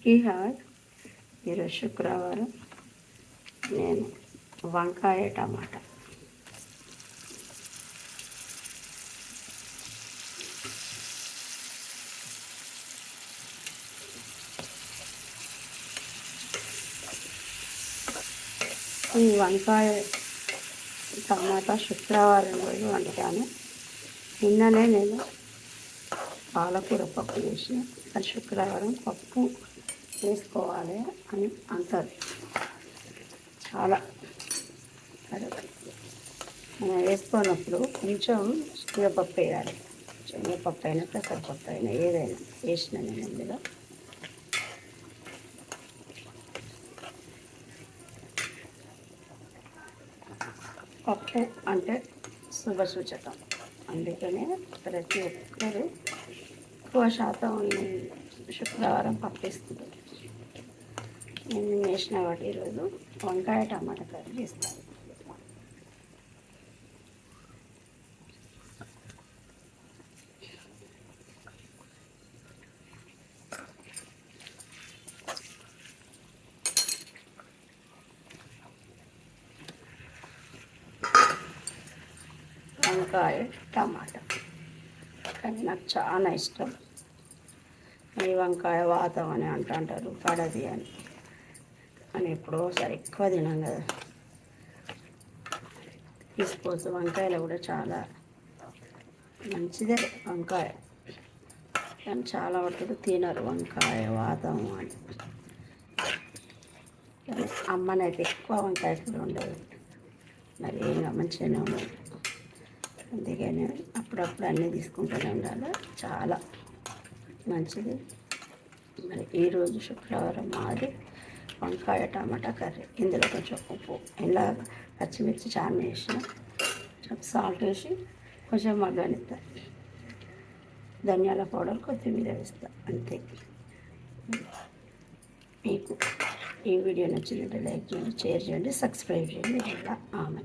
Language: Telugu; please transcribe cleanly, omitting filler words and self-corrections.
అందరికీ హాయ్. ఈరోజు శుక్రవారం నేను వంకాయ టమాటా ఈ వంకాయ టమాటా శుక్రవారం రోజు వండుతాను. నిన్ననే నేను పాలకూర పప్పు చేసి అది శుక్రవారం పప్పు వేసుకోవాలి అని అంటారు. చాలా మనం వేసుకున్నప్పుడు కొంచెం శనగపప్పు వేయాలి. శనగపప్పు అయినా పెసరపప్పు అయినా ఏదైనా వేసిన నేను ఇందులో పప్పు అంటే శుభ సూచకం. అందుకనే ప్రతి ఒక్కరు ఎక్కువ శాతం శుక్రవారం పప్పు వేసుకుంటారు. నేను వేసిన వాటి ఈరోజు వంకాయ టమాటా కర్రీ చేస్తాను. వంకాయ టమాటా కానీ నాకు చాలా ఇష్టం. ఈ వంకాయ వాతం అని అంటారు, పడది అని ఎప్పుడో ఒకసారి ఎక్కువ తినాం కదా, తీసుకోవచ్చు. వంకాయలో కూడా చాలా మంచిదే వంకాయ, కానీ చాలా వరకు తినరు వంకాయ వాతం అని. అమ్మనైతే ఎక్కువ వంకాయ కూడా ఉండదు, మరి ఇంకా మంచిగానే ఉండదు. అందుకని అప్పుడప్పుడు అన్నీ తీసుకుంటూనే ఉండాలి, చాలా మంచిది. మరి ఈరోజు శుక్రవారం మాది వంకాయ టమాటా కర్రీ. ఇందులో కొంచెం ఉప్పు, ఇలా పచ్చిమిర్చి చాలా వేసిన, కొంచెం సాల్ట్ వేసి కొంచెం మగ్గనిస్తా, ధనియాల పౌడర్ కొత్తిమీర వేస్తా, అంతే. మీకు ఈ వీడియో నచ్చినట్టు లైక్ చేయండి, షేర్ చేయండి, సబ్స్క్రైబ్ చేయండి. ఇలా ఆమె